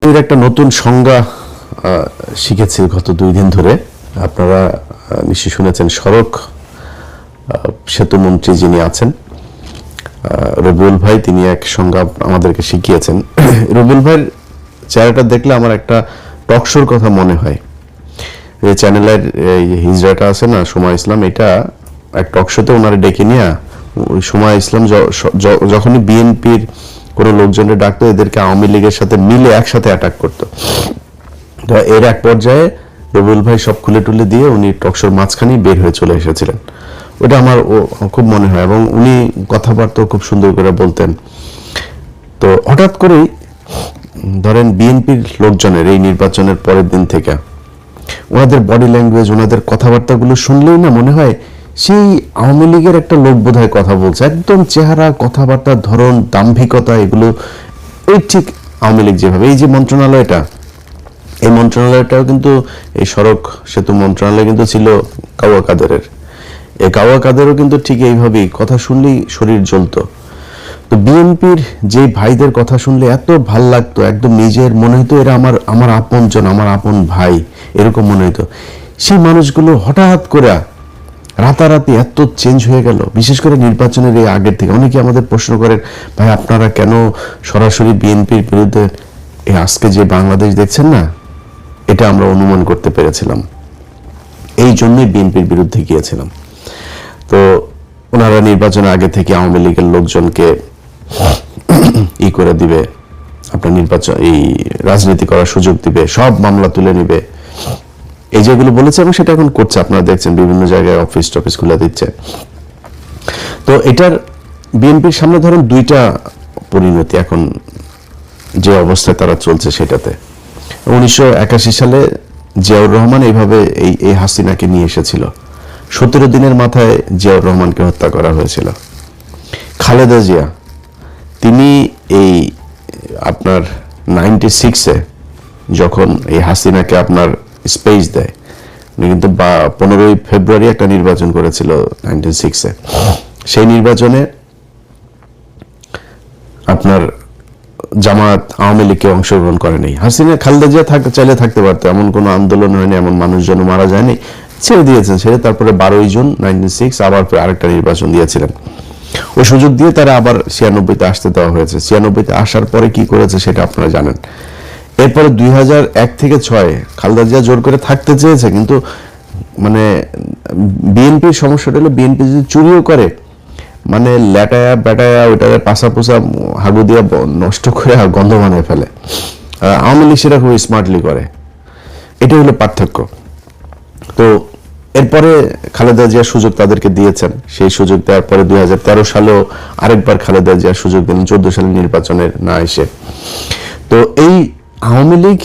এর একটা নতুন সংজ্ঞা শিখেছি গত 2 দিন ধরে। আপনারা নিশ্চয়ই শুনেছেন সড়ক সেতু মন্ত্রী যিনি আছেন রবিউল ভাই, তিনি এক সংজ্ঞা আমাদেরকে শিখিয়েছেন। রবিউল ভাইয়ের চেহারাটা দেখলে আমার একটা টকশোর কথা মনে হয়। এই চ্যানেলের হিজড়াটা আছে না, সময় ইসলাম, এটা এক টকশোতে ওনারা ডেকে নিয়ে ওই সময় ইসলাম যখনই বিএনপির কোনো লোকজনের ডাকতো, এদেরকে আওয়ামী লীগের সাথে মিলে একসাথে অ্যাটাক করতো। এর এক পর্যায়ে রবিউল ভাই সব খুলে টুলে দিয়ে উনি টকশোর মাঝখানেই বের হয়ে চলে এসেছিলেন। ওটা আমার খুব মনে হয়, এবং উনি কথাবার্তা খুব সুন্দর করে বলতেন। তো হঠাৎ করেই ধরেন বিএনপির লোকজনের এই নির্বাচনের পরের দিন থেকে ওনাদের বডি ল্যাঙ্গুয়েজ, ওনাদের কথাবার্তাগুলো শুনলেই না মনে হয় সেই আওয়ামী লীগের একটা লোক বোধহয় কথা বলছে। একদম চেহারা, কথাবার্তার ধরন, দাম্ভিকতা, এগুলো ওই ঠিক আওয়ামী লীগ যেভাবে। এই যে মন্ত্রণালয়টা, এই মন্ত্রণালয়টাও কিন্তু, এই সড়ক সেতু মন্ত্রণালয় কিন্তু ছিল কাওয়া কাদেরের। এই কাওয়া কাদেরও কিন্তু ঠিক এইভাবেই কথা শুনলেই শরীর জ্বলতো। তো বিএনপির যে ভাইদের কথা শুনলে এত ভাল লাগতো, একদম নিজের মনে হতো এরা আমার আপনজন, আমার আপন ভাই, এরকম মনে হতো। সেই মানুষগুলো হঠাৎ করে রাতারাতি এত চেঞ্জ হয়ে গেল, বিশেষ করে নির্বাচনের এই আগের থেকে। অনেকে আমাদের প্রশ্ন করেন, ভাই আপনারা কেন সরাসরি বিএনপির বিরুদ্ধে আজকে যে বাংলাদেশ দেখছেন না, এটা আমরা অনুমান করতে পেরেছিলাম, এই জন্যই বিএনপির বিরুদ্ধে গিয়েছিলাম। তো ওনারা নির্বাচনের আগে থেকে আওয়ামী লীগের লোকজনকে করে দিবে, আপনার নির্বাচন এই রাজনীতি করার সুযোগ দিবে, সব মামলা তুলে নিবে, এই যেগুলো বলেছে, এবং সেটা এখন করছে। আপনারা দেখছেন বিভিন্ন জায়গায় অফিস টফিস খুলে দিচ্ছে। তো এটার বিএনপির সামনে ধরেন দুইটা পরিণতি এখন যে অবস্থায় তারা চলছে সেটাতে। 1981 সালে জিয়াউর রহমান এইভাবে এই হাসিনাকে নিয়ে এসেছিল। 17 দিনের মাথায় জিয়াউর রহমানকে হত্যা করা হয়েছিল। খালেদা জিয়া, তিনি এই আপনার 96-এ যখন এই হাসিনাকে আপনার স্পেস দেয়, উনি কিন্তু 15ই ফেব্রুয়ারি একটা নির্বাচন করেছিল 96-এ। সেই নির্বাচনে আপনার জামাত আওয়ামী লীগকে অংশগ্রহণ করেনি। হাসিনা, খালেদা জিয়া চাইলে থাকতে পারতো, এমন কোনো আন্দোলন হয়নি, এমন মানুষজন মারা যায়নি, ছেড়ে দিয়েছেন। ছেড়ে তারপরে 12ই জুন 96 আবার আরেকটা নির্বাচন দিয়েছিলেন। ওই সুযোগ দিয়ে তারা আবার 96-তে আসতে দেওয়া হয়েছে। 96-তে আসার পরে কি করেছে সেটা আপনারা জানেন। এরপরে 2001 থেকে 6 খালেদা জিয়া জোর করে থাকতে চেয়েছে, কিন্তু মানে বিএনপির সমস্যাটা হলো, বিএনপি যদি চুরিও করে, মানে ল্যাটায়া ব্যাটায়া ওইটাকে পাশা পোষা হাগু দিয়া নষ্ট করে গন্ধ বানিয়ে ফেলে। আওয়ামী লীগ সেটা খুব স্মার্টলি করে, এটাই হলো পার্থক্য। তো এরপরে খালেদা জিয়ার সুযোগ তাদেরকে দিয়েছেন। সেই সুযোগ দেওয়ার পরে 2013 সালেও আরেকবার খালেদা জিয়ার সুযোগ দিলেন, 14 সালের নির্বাচনের না এসে। তো এই আওয়ামী লীগ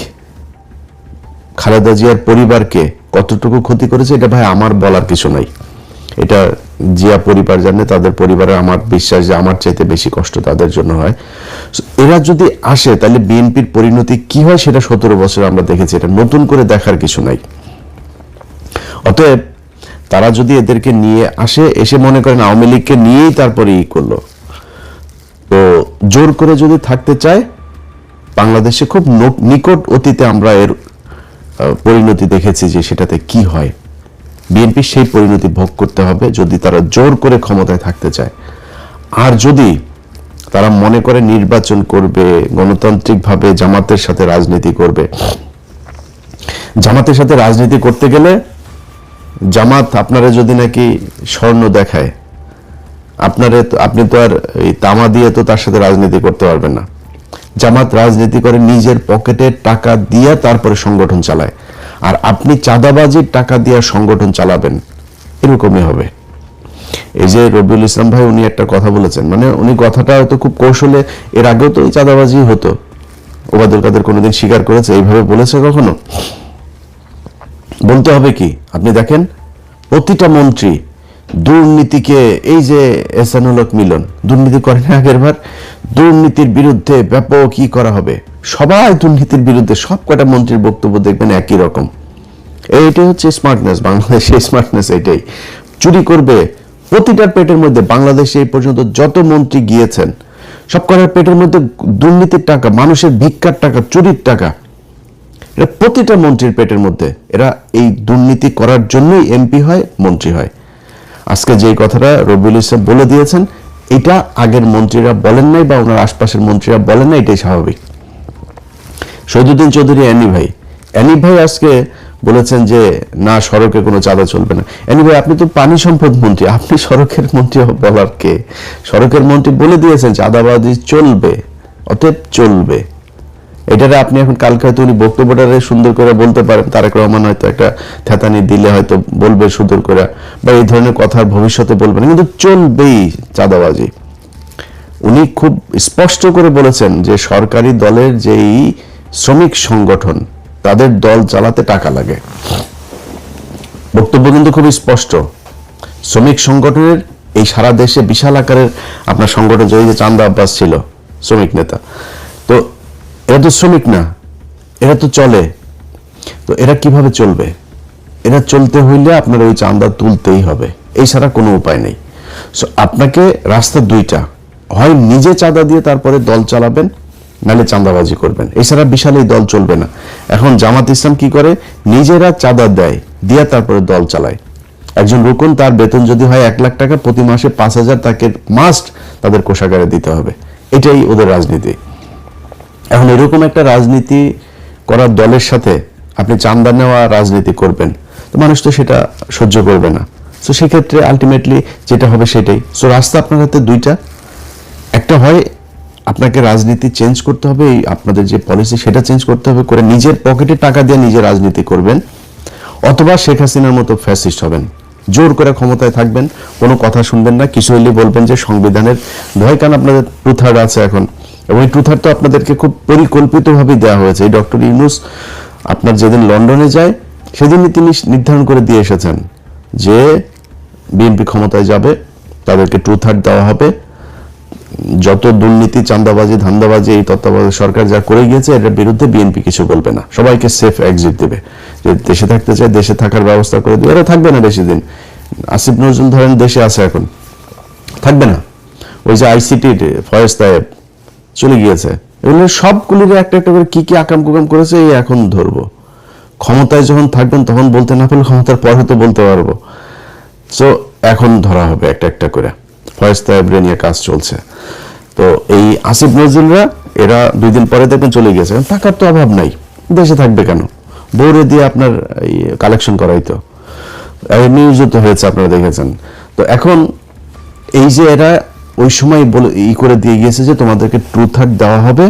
খালেদা জিয়ার পরিবারকে কতটুকু ক্ষতি করেছে, এটা ভাই আমার বলার কিছু নাই। এটা জিয়া পরিবার জানে, তাদের পরিবারে আমার বিশ্বাস যে আমার চাইতে বেশি কষ্ট তাদের জন্য হয়। এরা যদি আসে তাহলে বিএনপির পরিণতি কি হয় সেটা 17 বছর আমরা দেখেছি, এটা নতুন করে দেখার কিছু নাই। অতএব তারা যদি এদেরকে নিয়ে আসে, এসে মনে করেন আওয়ামী লীগকে নিয়েই তারপরে করলো, তো জোর করে যদি থাকতে চায়, বাংলাদেশে খুব নিকট অতীতে আমরা এর পরিণতি দেখেছি যে সেটাতে কি হয়। বিএনপি সেই পরিণতি ভোগ করতে হবে যদি তারা জোর করে ক্ষমতায় থাকতে চায়। আর যদি তারা মনে করে নির্বাচন করবে, গণতান্ত্রিকভাবে জামাতের সাথে রাজনীতি করবে, জামাতের সাথে রাজনীতি করতে গেলে জামাত আপনারা যদি নাকি স্বর্ণ দেখায়, আপনি তো আর এই তামা দিয়ে তো তার সাথে রাজনীতি করতে পারবেন না। জামাত রাজনীতি করে নিজের পকেটের টাকা দিয়ে তারপরে সংগঠন চালায়, আর আপনি চাঁদাবাজির টাকা দিয়ে সংগঠন চালাবেন, এরকমই হবে। এই যে রবিউল ইসলাম ভাই, উনি একটা কথা বলেছেন, মানে উনি কথাটা হয়তো খুব কৌশলে, এর আগেও তো চাঁদাবাজি হতো, ওবায়দুল কাদের কোনোদিন স্বীকার করেছে এইভাবে বলেছে কখনো? বলতে হবে কি, আপনি দেখেন প্রতিটা মন্ত্রী দুর্নীতিকে, এই যে এহসানুল হক মিলন দুর্নীতি করে না আগের বার, দুর্নীতির বিরুদ্ধে ব্যাপক কি করা হবে, সবাই দুর্নীতির বিরুদ্ধে, সব কটা মন্ত্রীর বক্তব্য দেখবেন একই রকম। এইটাই হচ্ছে স্মার্টনেস, বাংলাদেশের স্মার্টনেস এটাই। চুরি করবে প্রতিটার পেটের মধ্যে। বাংলাদেশে এই পর্যন্ত যত মন্ত্রী গিয়েছেন সব করার পেটের মধ্যে দুর্নীতির টাকা, মানুষের ভিক্ষার টাকা, চুরির টাকা, এটা প্রতিটা মন্ত্রীর পেটের মধ্যে। এরা এই দুর্নীতি করার জন্যই এমপি হয়, মন্ত্রী হয়। আজকে যে কথাটা রবিউল ইসলাম বলে দিয়েছেন, এটা আগের মন্ত্রীরা বলেন নাই বা ওনার আশপাশের মন্ত্রীরা বলেন নাই, এটাই স্বাভাবিক। শহীদুদ্দিন চৌধুরী অ্যানি ভাই আজকে বলেছেন যে না, সড়কে কোনো চাঁদা চলবে না। অ্যানি ভাই, আপনি তো পানি সম্পদ মন্ত্রী, আপনি সড়কের মন্ত্রী বলার কে? সড়কের মন্ত্রী বলে দিয়েছেন চাঁদাবাজি চলবে, অতএব চলবে। এটারে আপনি এখন কালকে হয়তো উনি বক্তব্যটারে সুন্দর করে বলতে পারেন, তারেক রহমান হয়তো একটা থেতানি দিলে হয়তো বলবে সুন্দর করে, বা এই ধরনের কথা ভবিষ্যতে বলবেন, কিন্তু চলবেই চাঁদাবাজি। উনি খুব স্পষ্ট করে বলেছেন যে সরকারি দলের যেই শ্রমিক সংগঠন, তাদের দল চালাতে টাকা লাগে। বক্তব্য কিন্তু খুব স্পষ্ট। শ্রমিক সংগঠনের এই সারা দেশে বিশাল আকারের আপনার সংগঠন, যে চান্দা আব্বাস ছিল শ্রমিক নেতা, তো এরা তো শ্রমিক না, এরা তো চলে। তো এরা কিভাবে চলবে? এরা চলতে হইলে আপনার ওই চান্দা তুলতেই হবে, এই ছাড়া কোনো উপায় নেই। সো আপনাকে রাস্তা দুইটা, হয় নিজে চাঁদা দিয়ে তারপরে দল চালাবেন, নাহলে চাঁদাবাজি করবেন, এছাড়া বিশাল এই দল চলবে না। এখন জামাত ইসলাম কি করে? নিজেরা চাঁদা দেয়, দিয়ে তারপরে দল চালায়। একজন রুকন, তার বেতন যদি হয় 1 লাখ টাকা, প্রতি মাসে 5,000 তাকে মাস্ট তাদের কোষাগারে দিতে হবে। এটাই ওদের রাজনীতি। এখন এরকম একটা রাজনীতি করার দলের সাথে আপনি চাঁদা নেওয়া রাজনীতি করবেন, তো মানুষ তো সেটা সহ্য করবে না। সো সেক্ষেত্রে আলটিমেটলি যেটা হবে সেটাই। সো রাস্তা আপনার হাতে দুইটা, একটা হয় আপনাকে রাজনীতি চেঞ্জ করতে হবে, এই আপনাদের যে পলিসি সেটা চেঞ্জ করতে হবে, করে নিজের পকেটে টাকা দিয়ে নিজে রাজনীতি করবেন, অথবা শেখ হাসিনার মতো ফ্যাসিস্ট হবেন, জোর করে ক্ষমতায় থাকবেন, কোনো কথা শুনবেন না, কিছু হইলে বলবেন যে সংবিধানের ভয়। কারণ আপনাদের ট্রুথার আছে এখন, এবং এই ট্রুথার তো আপনাদেরকে খুব পরিকল্পিতভাবে দেওয়া হয়েছে। এই ডক্টর ইউনূস আপনার যেদিন লন্ডনে যায়, সেদিনই তিনি নির্ধারণ করে দিয়ে এসেছেন যে বিএনপি ক্ষমতায় যাবে, তাদেরকে ট্রুথার দেওয়া হবে, যত দুর্নীতি, চাঁদাবাজি, ধান্দাবাজি এই তত্ত্বাবধায়ক সরকার যা করে গিয়েছে এটার বিরুদ্ধে বিএনপি কিছু বলবে না, সবাইকে সেফ এক্সিট দেবে। যে দেশে থাকতে চায় দেশে থাকার ব্যবস্থা করে দেবে। এরা থাকবে না বেশি দিন। আসিফ নজরুল ধরেন দেশে আছে, এখন থাকবে না। ওই যে আইসিটির ফয়েজ তায়েব চলে গিয়েছে, এগুলো সবগুলির একটা একটা করে কি কি আকাম কুকাম করেছে এই এখন ধরবো। ক্ষমতায় যখন থাকবেন তখন বলতে না পারলে ক্ষমতার পর হয়তো বলতে পারবো। সো এখন ধরা হবে একটা একটা করে। ফয়েজ তায়েবরে নিয়ে কাজ চলছে। তো এই আসিফ নজরুলরা এরা 2 দিন পরে দেখবেন চলে গেছে। টাকার তো অভাব নাই, দেশে থাকবে কেন? বউরে দিয়ে আপনার কালেকশন করাইতো, নিউজও তো হয়েছে, আপনারা দেখেছেন। তো এখন এই যে এরা ওই সময় বলে করে দিয়ে গিয়েছে যে তোমাদেরকে ট্রুথার দেওয়া হবে,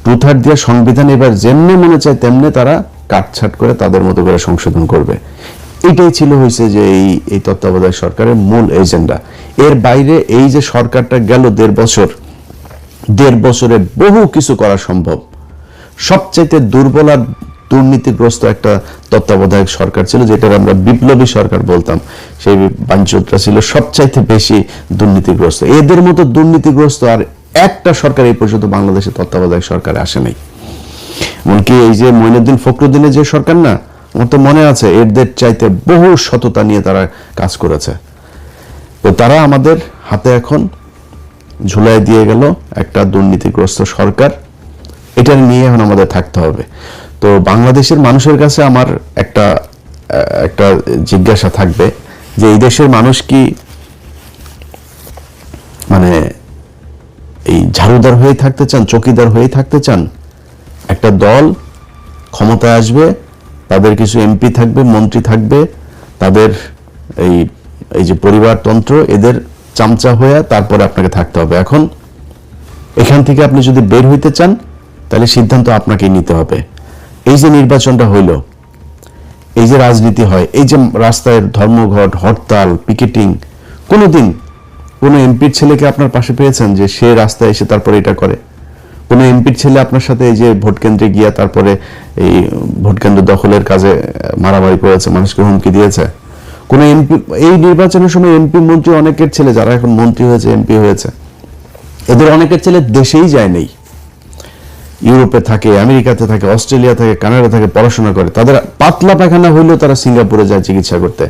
ট্রুথার দিয়ে সংবিধান এবার যেমনি মনে চায় তেমনি তারা কাটছাট করে তাদের মতো করে সংশোধন করবে। এটাই ছিল হয়েছে যে এই তত্ত্বাবধায়ক সরকারের মূল এজেন্ডা। এর বাইরে এই যে সরকারটা গেল 1.5 বছর, 1.5 বছরে বহু কিছু করা সম্ভব। সবচাইতে দুর্বল আর দুর্নীতিগ্রস্ত একটা তত্ত্বাবধায়ক সরকার ছিল, যেটা আমরা বিপ্লবী সরকার বলতাম। সেই বাঞ্চুতরা ছিল সবচাইতে বেশি দুর্নীতিগ্রস্ত। এদের মতো দুর্নীতিগ্রস্ত আর একটা সরকার এই পর্যন্ত বাংলাদেশে তত্ত্বাবধায়ক সরকারে আসে নাই। এমনকি এই যে মঈনুদ্দিন ফখরুদ্দিনের যে সরকার না, আমার তো মনে আছে, এদের চাইতে বহু সততা নিয়ে তারা কাজ করেছে। তো তারা আমাদের হাতে এখন ঝুলাই দিয়ে গেল একটা দুর্নীতিগ্রস্ত সরকার। এটা নিয়ে এখন আমাদের থাকতে হবে। তো বাংলাদেশের মানুষের কাছে আমার একটা জিজ্ঞাসা থাকবে যে এই দেশের মানুষ কি মানে এই ঝাড়ুদার হয়ে থাকতে চান, চকিদার হয়ে থাকতে চান? একটা দল ক্ষমতায় আসবে, তাদের কিছু এমপি থাকবে, মন্ত্রী থাকবে, তাদের এই যে পরিবারতন্ত্র, এদের চামচা হয়ে তারপরে আপনাকে থাকতে হবে। এখন এখান থেকে আপনি যদি বের হইতে চান তাহলে সিদ্ধান্ত আপনাকেই নিতে হবে। এই যে নির্বাচনটা হইল, এই যে রাজনীতি হয়, এই যে রাস্তায় ধর্মঘট, হরতাল, পিকেটিং, কোনোদিন কোনো এমপির ছেলেকে আপনার পাশে পেয়েছেন যে সে রাস্তায় এসে তারপরে এটা করে? কোনো এমপির ছেলে আপনার সাথে এই যে ভোট কেন্দ্রে গিয়া তারপরে এই ভোট কেন্দ্র দখলের কাজে মারামারি করেছে, মানুষকে হুমকি দিয়েছে? কোন এমপি এই নির্বাচনের সময় এমপি মন্ত্রী অনেকের ছেলে যারা এখন মন্ত্রী হয়েছে, এমপি হয়েছে, এদের অনেকের ছেলে দেশেই যায় নেই, ইউরোপে থাকে, আমেরিকাতে থাকে, অস্ট্রেলিয়া থাকে, কানাডা থাকে, পড়াশোনা করে। তাদের পাতলা পায়খানা হইলেও তারা সিঙ্গাপুরে যায় চিকিৎসা করতে।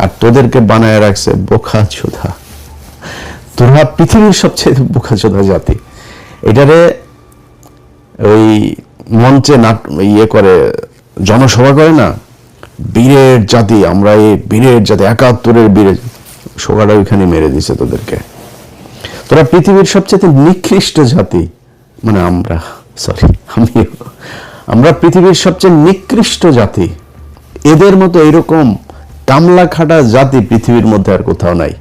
আর তোদেরকে বানায় রাখছে বোকা চোদা। তোরা পৃথিবীর সবচেয়ে বোকা চোদা জাতি। এটারে ওই মঞ্চে ইয়ে করে জনসভা করে না, বীরের জাতি, আমরা এই বীরের জাতি, 71-এর বীরের, সোগাটা ওইখানে মেরে দিছে তোদেরকে। তোরা পৃথিবীর সবচেয়ে নিকৃষ্ট জাতি, মানে আমরা পৃথিবীর সবচেয়ে নিকৃষ্ট জাতি। এদের মতো এরকম কামলা খাটা জাতি পৃথিবীর মধ্যে আর কোথাও নাই।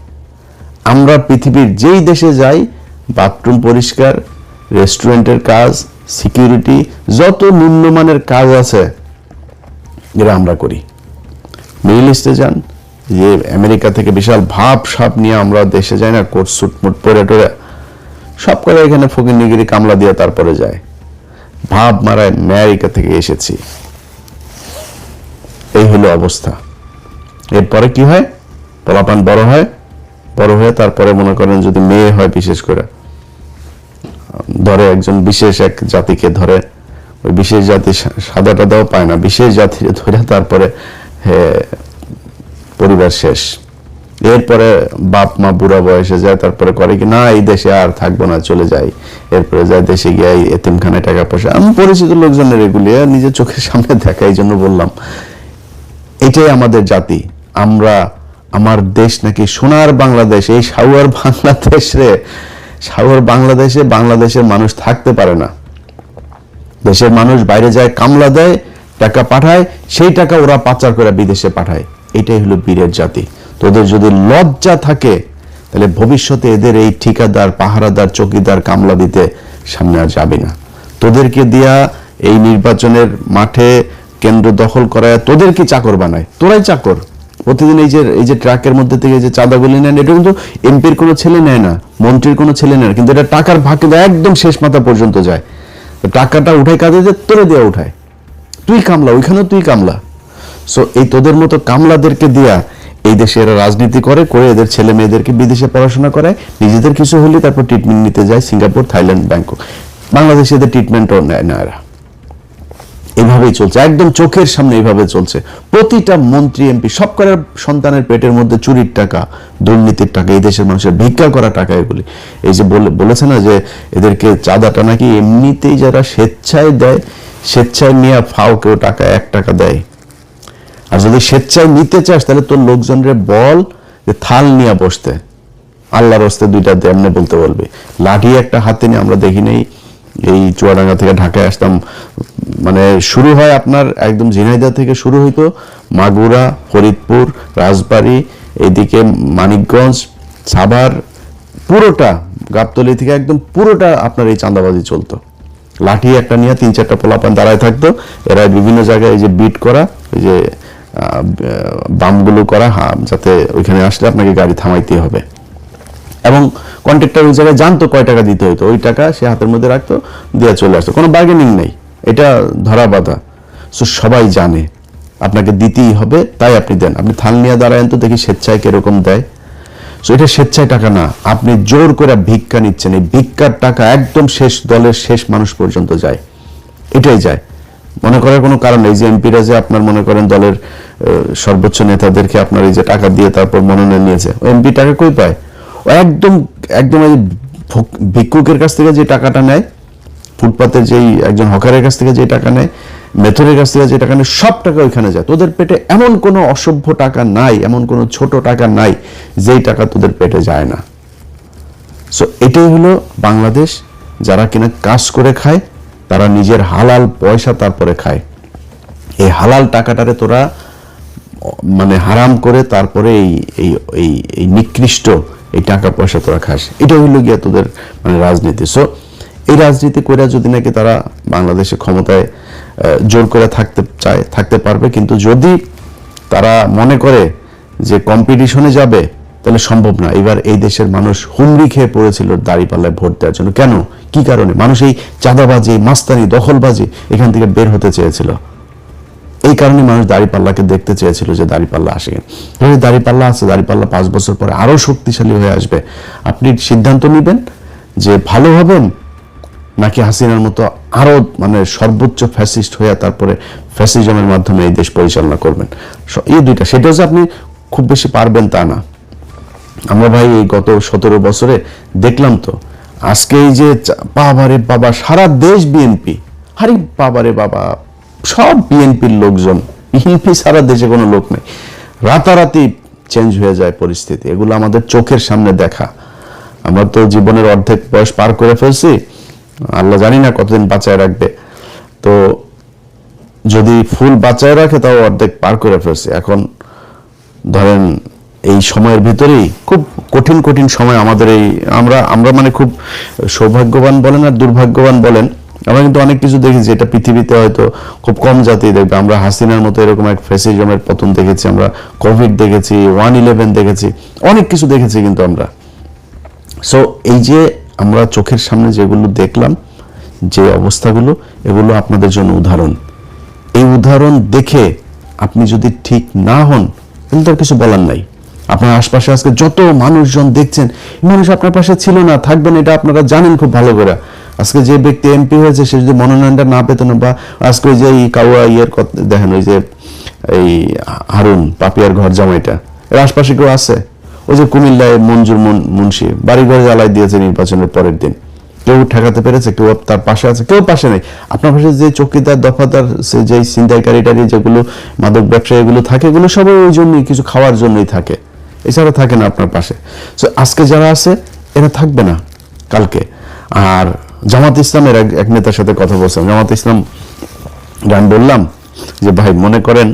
আমরা পৃথিবীর যেই দেশে যাই, বাথরুম পরিষ্কার, রেস্টুরেন্টের কাজ, সিকিউরিটি, যত নিম্নমানের কাজ আছে এরা আমরা করি। মিডল ইস্টে যান, যে আমেরিকা থেকে বিশাল ভাব সাপ নিয়ে আমরা দেশে যাই না, কোট সুট মুট পরে টোরে, সব করে এখানে ফকিরনিগিরি কামলা দিয়ে তারপরে যায়, ভাব মারায় আমেরিকা থেকে এসেছি। এই হলো অবস্থা। এরপরে কি হয়, পোলাপান বড় হয়, বড় হয়ে তারপরে মনে করেন যদি মেয়ে হয়, বিশেষ করে ধরে একজন বিশেষ এক জাতিকে ধরে, ওই বিশেষ জাতি সাদাটা দাও পায় না, বিশেষ জাতির ধরে তারপরে পরিবার শেষ। এরপরে বাপ মা বুড়া বয়সে যায়, তারপরে করে কি না এই দেশে আর থাকবো না, চলে যাই। এরপরে যায় দেশে গিয়ে এতিমখানায় টাকা পয়সা, আমি পরিচিত লোকজনের এগুলি নিজের চোখের সামনে দেখা, এই জন্য বললাম এটাই আমাদের জাতি। আমার দেশ নাকি সোনার বাংলাদেশ, এই সাউয়ার বাংলাদেশ রে, সাউয়ার বাংলাদেশে বাংলাদেশের মানুষ থাকতে পারে না। দেশের মানুষ বাইরে যায়, কামলা দেয়, টাকা পাঠায়, সেই টাকা ওরা পাচার করে বিদেশে পাঠায়। এটাই হলো বীরের জাতি। তোদের যদি লজ্জা থাকে তাহলে ভবিষ্যতে এদের এই ঠিকাদার, পাহারাদার, চৌকিদার, কামলা দিতে সামনে আর যাবে না। তোদেরকে দিয়া এই নির্বাচনের মাঠে কেন্দ্র দখল করায় তোদের কি চাকর বানায়, তোরাই চাকর। প্রতিদিন এই যে ট্রাকের মধ্যে থেকে যে চাঁদাগুলি নেন, এটা কিন্তু এমপির কোনো ছেলে নেয় না, মন্ত্রীর কোনো ছেলে নেয় না, কিন্তু এটা টাকার ভাগে একদম শেষ মাথা পর্যন্ত যায়। টাকাটা উঠায় কাজে যে তোরে দেওয়া উঠায়, তুই কামলা, ওইখানেও তুই কামলা। সো এই তোদের মতো কামলাদেরকে দিয়া এই দেশে এরা রাজনীতি করে এদের ছেলে মেয়েদেরকে বিদেশে পড়াশোনা করায়, নিজেদের কিছু হলে তারপর ট্রিটমেন্ট নিতে যায় সিঙ্গাপুর, থাইল্যান্ড, ব্যাংকক। বাংলাদেশে এদের ট্রিটমেন্টও নেয় না। এরা এইভাবেই চলছে, একদম চোখের সামনে এইভাবে চলছে। প্রতিটা মন্ত্রী, এমপি, সব করার সন্তানের পেটের মধ্যে চুরির টাকা, দুর্নীতির টাকা, এই দেশের মানুষের ভিক্ষা করা টাকা এগুলি। এই যে বলেছে না যে এদেরকে চাঁদাটা নাকি এমনিতেই যারা স্বেচ্ছায় দেয়, স্বেচ্ছায় নিয়ে ফাও কেউ টাকা 1 টাকা দেয়। আর যদি স্বেচ্ছায় নিতে চাস তাহলে তোর লোকজনরে বল যে থাল নিয়ে বসতে, আল্লাহর হস্তে 2টা দে, এমনি বলতে বলবে। লাঠি একটা হাতে নিয়ে আমরা দেখি নেই, এই চুয়াডাঙ্গা থেকে ঢাকায় আসতাম, মানে শুরু হয় আপনার একদম ঝিনাইদহ থেকে শুরু হইতো, মাগুরা, ফরিদপুর, রাজবাড়ী, এইদিকে মানিকগঞ্জ, সাভার, পুরোটা গাবতলী থেকে একদম পুরোটা আপনার এই চাঁদাবাজি চলতো। লাঠি একটা নিয়ে 3-4টা পোলাপান দাঁড়ায় থাকতো, এরা বিভিন্ন জায়গায় এই যে বিট করা, এই যে বামগুলো করা, যাতে ওইখানে আসলে আপনাকে গাড়ি থামাইতে হবে। এবং কন্ট্রাক্টর ওই জায়গায় জানতো কয় টাকা দিতে হইতো, ওই টাকা সে হাতের মধ্যে রাখতো, দিয়ে চলে আসতো, কোনো বার্গেনিং নেই, এটা ধরা বাঁধা। সো সবাই জানে আপনাকে দিতেই হবে, তাই আপনি দেন। আপনি থাল নিয়ে দাঁড়ায়েন তো দেখি স্বেচ্ছায় কিরকম দেয়। সো এটা স্বেচ্ছায় টাকা না, আপনি জোর করে ভিক্ষা নিচ্ছেন। এই ভিক্ষার টাকা একদম শেষ দলের শেষ মানুষ পর্যন্ত যায়, এটাই যায়। মনে করার কোনো কারণ নেই যে এমপিরা যে আপনার মনে করেন দলের সর্বোচ্চ নেতাদেরকে আপনার এই যে টাকা দিয়ে তারপর মনোনয়ন নিয়েছে, ও এমপি টাকা কই পায়? ও একদম এই ভিক্ষুকের কাছ থেকে যে টাকাটা নেয়, ফুটপাতের যেই একজন হকারের কাছ থেকে যে টাকা নেয়, মেথরের কাছ থেকে যে টাকা নেয়, সব টাকা ওইখানে যায়। তোদের পেটে এমন কোনো অসভ্য টাকা নাই, এমন কোনো ছোট টাকা নাই যেই টাকা তোদের পেটে যায় না। সো এটাই হলো বাংলাদেশ। যারা কিনা কাজ করে খায়, তারা নিজের হালাল পয়সা তারপরে খায়। এই হালাল টাকাটারে তোরা মানে হারাম করে তারপরে এই নিকৃষ্ট এই টাকা পয়সা তোরা খাস। এটা হইলো গিয়া তোদের মানে রাজনীতি। সো এই রাজনীতি করে যদি নাকি তারা বাংলাদেশে ক্ষমতায় জোর করে থাকতে চায়, থাকতে পারবে। কিন্তু যদি তারা মনে করে যে কম্পিটিশনে যাবে, তাহলে সম্ভব না। এবার এই দেশের মানুষ হুমড়ি খেয়ে পড়েছিল দাঁড়িপাল্লায় ভোট দেওয়ার জন্য। কেন, কি কারণে? মানুষ এই চাঁদাবাজি, মাস্তানি, দখলবাজি এখান থেকে বের হতে চেয়েছিল। এই কারণে মানুষ দাঁড়িপাল্লাকে দেখতে চেয়েছিল যে দাঁড়িপাল্লা আসে। দাঁড়িপাল্লা আছে, দাঁড়িপাল্লা 5 বছর পরে আরো শক্তিশালী হয়ে আসবে। আপনি সিদ্ধান্ত নেবেন যে ভালো হবেন নাকি হাসিনার মতো আরো মানে সর্বোচ্চ ফ্যাসিস্ট হয়ে তারপরে ফ্যাসিজমের মাধ্যমে এই দেশ পরিচালনা করবেন। এই দুইটা, সেটা যে আপনি খুব বেশি পারবেন তা না। আমরা ভাই এই গত 17 বছরে দেখলাম তো, আজকে এই যে বাবারে বাবা, সারা দেশ বিএনপি, আরে বাবারে বাবা, সব বিএনপির লোকজন, বিএনপি সারা দেশে কোনো লোক নেই, রাতারাতি চেঞ্জ হয়ে যায় পরিস্থিতি। এগুলো আমাদের চোখের সামনে দেখা। আমরা তো জীবনের অর্ধেক বয়স পার করে ফেলছি, আল্লাহ জানি না কতদিন বাঁচায় রাখবে। তো যদি ফুল বাঁচায় রাখে তাও অর্ধেক পার করে ফেলছি। এখন ধরেন এই সময়ের ভিতরেই খুব কঠিন কঠিন সময় আমাদের এই আমরা মানে খুব সৌভাগ্যবান বলেন আর দুর্ভাগ্যবান বলেন, আমরা কিন্তু অনেক কিছু দেখেছি এটা পৃথিবীতে হয়তো খুব কম জাতি দেখবে। আমরা হাসিনার মতো এরকম এক ফ্যাসিজমের পতন দেখেছি, আমরা কোভিড দেখেছি, 1/11 দেখেছি, অনেক কিছু দেখেছি কিন্তু আমরা। সো এই যে আমরা চোখের সামনে যেগুলো দেখলাম, যে অবস্থাগুলো, এগুলো আপনাদের জন্য উদাহরণ। এই উদাহরণ দেখে আপনি যদি ঠিক না হন তাহলে তার কিছু বলার নাই। আপনার আশপাশে আজকে যত মানুষজন দেখছেন, মানুষ আপনার পাশে ছিল না, থাকবেন, এটা আপনারা জানেন খুব ভালো করে। আজকে যে ব্যক্তি এমপি হয়েছে সে যদি মনোনয়নটা না পেত না, বা আজকে ওই যে কাউয়া দেখেন, ওই যে এই হারুন পাপিয়ার ঘর জামাইটা, এর আশপাশে কেউ আছে? ওই যে কুমিল্লায় মঞ্জুর মুন্সি বাড়িঘর জ্বালাই দিয়েছে নির্বাচনের পরের দিন, কেউ ঠেকাতে পেরেছে? কেউ তার পাশে আছে? কেউ পাশে নেই। আপনার পাশে যে চৌকিদার, দফাদার, যে ছিনতাইকারী যেগুলো মাদক ব্যবসায়ী এগুলো থাকে, এগুলো সবাই ওই জন্যই, কিছু খাওয়ার জন্যই থাকে, এছাড়া থাকে না আপনার পাশে। সো আজকে যারা আছে এরা থাকবে না কালকে। আর জামাত ইসলামের এক নেতার সাথে কথা বলছিলাম, জামাত ইসলাম আমি বললাম যে ভাই, মনে করেন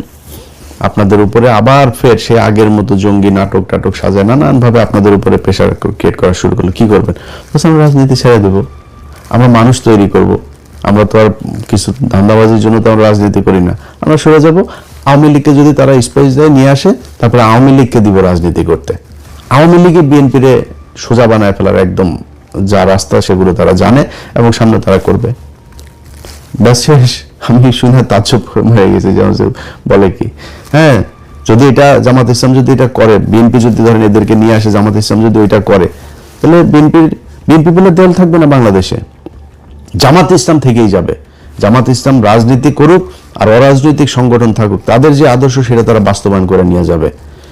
আপনাদের উপরে আবার ফের সে আগের মতো জঙ্গি নাটক টাটক সাজায় নানান ভাবে আপনাদের উপরে প্রেশার ক্রিয়েট করা শুরু করলো, কি করবেন? আমরা রাজনীতি ছেড়ে দেবো, আমরা মানুষ তৈরি করব। আমরা তো আর কিছু ধান্দাবাজির জন্য তো আমরা রাজনীতি করি না, আমরা সরে যাব। আওয়ামী লীগকে যদি তারা স্পেস দেয়, নিয়ে আসে, তারপরে আওয়ামী লীগকে দিব রাজনীতি করতে। আওয়ামী লীগে বিএনপির সোজা বানায় ফেলার একদম যা রাস্তা সেগুলো তারা জানে এবং সামনে তারা করবে। ব্যাস শেষ। আমি শুনে তাজ্জব হয়ে গেছি, যেমন বলে কি, হ্যাঁ, যদি এটা জামাত ইসলাম যদি এটা করে, বিএনপি যদি ধরেন এদেরকে নিয়ে আসে, জামাত ইসলাম যদি ওইটা করে, তাহলে বিএনপি বলে দল থাকবে না বাংলাদেশে, জামাত ইসলাম থেকেই যাবে। জামাত ইসলাম রাজনীতি করুক আর অরাজনৈতিক সংগঠন থাকুক, তাদের যে আদর্শ সেটা তারা বাস্তবায়ন করে নিয়ে যাবে।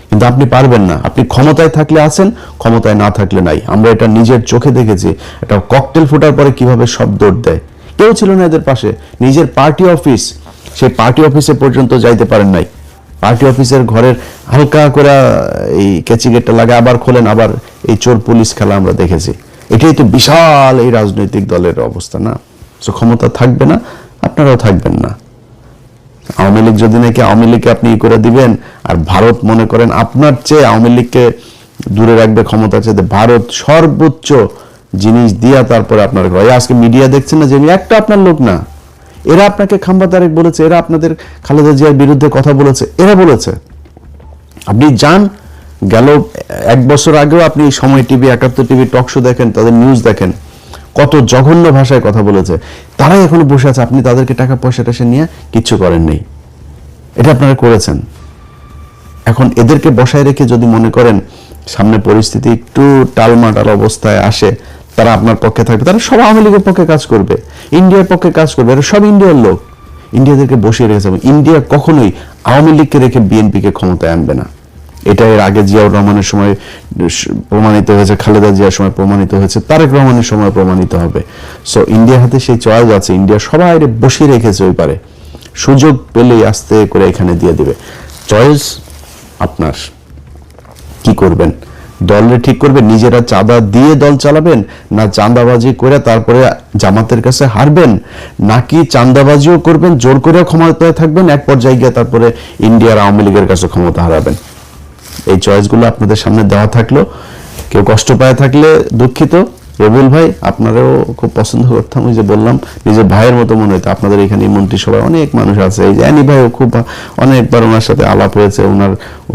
কিন্তু আপনি পারবেন না। আপনি ক্ষমতায় থাকলে আছেন, ক্ষমতায় না থাকলে নাই। আমরা এটা নিজের চোখে দেখেছি। এটা ককটেল ফোটার পরে কিভাবে সব দৌড় দেয়। কেউ ছিল না এদের পাশে। নিজের পার্টি অফিস, সেই পার্টি অফিসে পর্যন্ত যাইতে পারেন নাই। পার্টি অফিসের ঘরের হালকা করে এই কেচি গেটটা লাগে, আবার খোলেন, আবার এই চোর পুলিশ খেলা আমরা দেখেছি। এটাই তো বিশাল এই রাজনৈতিক দলের অবস্থা না? তো ক্ষমতা থাকবে না, আপনারাও থাকবেন না। আওয়ামী লীগ যদি নাকি আওয়ামী লীগকে আপনি ই করে দিবেন, আর ভারত মনে করেন আপনার চেয়ে আওয়ামী লীগকে দূরে রাখবে ক্ষমতা চেয়ে, ভারত সর্বোচ্চ জিনিস দিয়া তারপরে আপনার আজকে মিডিয়া দেখছেন না যে একটা আপনার লোক না, এরা আপনাকে খাম্বা তারেক বলেছে, এরা আপনাদের খালেদা জিয়ার বিরুদ্ধে কথা বলেছে, এরা বলেছে। আপনি যান, গেল 1 বছর আগেও আপনি সময় টিভি, 71 টিভি টক শো দেখেন, তাদের নিউজ দেখেন, কত জঘন্য ভাষায় কথা বলেছে। তারাই এখনো বসে আছে, আপনি তাদেরকে টাকা পয়সা টেসে নিয়ে কিচ্ছু করেন নেই। এটা আপনারা করেছেন। এখন এদেরকে বসায় রেখে যদি মনে করেন সামনে পরিস্থিতি একটু টালমাটাল অবস্থায় আসে, তারা আপনার পক্ষে থাকবে, তারা সব আওয়ামী লীগের পক্ষে কাজ করবে, ইন্ডিয়ার পক্ষে কাজ করবে, এরা সব ইন্ডিয়ার লোক। ইন্ডিয়াদেরকে বসিয়ে রেখেছে। ইন্ডিয়া কখনোই আওয়ামী লীগকে রেখে বিএনপিকে ক্ষমতায় আনবে না। এটা এর আগে জিয়াউর রহমানের সময় প্রমাণিত হয়েছে, খালেদা জিয়ার সময় প্রমাণিত হয়েছে, তারেক রহমানের সময় প্রমাণিত হবে। সো ইন্ডিয়ার হাতে সেই চয়েস আছে। ইন্ডিয়া সবাই বসিয়ে রেখেছে ওই পারে, সুযোগ পেলেই আস্তে করে এখানে দিয়ে দিবে। চয়েস আপনার, কি করবেন? দলরে ঠিক করবেন, নিজেরা চাঁদা দিয়ে দল চালাবেন, না চাঁদাবাজি করে তারপরে জামাতের কাছে হারবেন, নাকি চাঁদাবাজিও করবেন, জোর করে ক্ষমতায় থাকবেন, এক পর্যায়ে গিয়ে তারপরে ইন্ডিয়ার আওয়ামী লীগের কাছে ক্ষমতা হারাবেন। এই চয়েসগুলো আপনাদের সামনে দেওয়া থাকলো। কেউ কষ্ট পায় থাকলে দুঃখিত। রবিউল ভাই, আপনারাও খুব পছন্দ করতাম, ওই যে বললাম নিজের ভাইয়ের মতো মনে হতো। আপনাদের এখানে মন্ত্রিসভায় অনেক মানুষ আছে, এই যে অ্যানি ভাইও খুব অনেকবার ওনার সাথে আলাপ হয়েছে, ওনার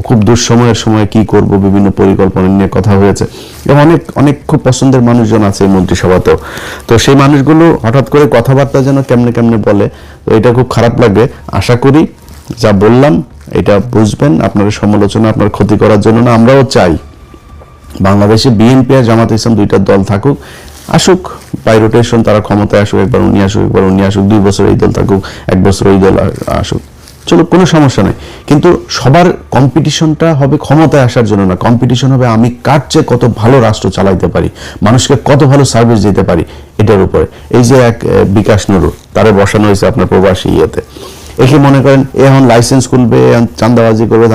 খুব দুঃসময়ের সময় কি করব বিভিন্ন পরিকল্পনা নিয়ে কথা হয়েছে, এবং অনেক অনেক খুব পছন্দের মানুষজন আছে এই মন্ত্রিসভাতেও। তো সেই মানুষগুলো হঠাৎ করে কথাবার্তা যেন কেমনে কেমনে বলে, তো এটা খুব খারাপ লাগে। আশা করি যা বললাম এটা বুঝবেন। আপনার সমালোচনা আপনার ক্ষতি করার জন্য না, আমরাও চাই বাংলাদেশে বিএনপি আর জামাত ইসলাম দুইটা দল থাকুক, আসুক বাই রোটেশন, তারা ক্ষমতায় আসুক, একবার উনি আসুক, একবার উনি আসুক, 2 বছর এই দল থাকুক, 1 বছর এই দল আসুক, চলো কোনো সমস্যা নেই, কিন্তু সবার কম্পিটিশনটা হবে ক্ষমতায় আসার জন্য না, কম্পিটিশন হবে আমি কার চেয়ে কত ভালো রাষ্ট্র চালাইতে পারি, মানুষকে কত ভালো সার্ভিস দিতে পারি এটার উপরে। এই যে এক বিকাশ নুরু, তারে বসানো হয়েছে আপনার প্রবাসী ইয়েতে, একে মনে করেন এখন লাইসেন্স খুলবে, চাঁদাবাজি করবে,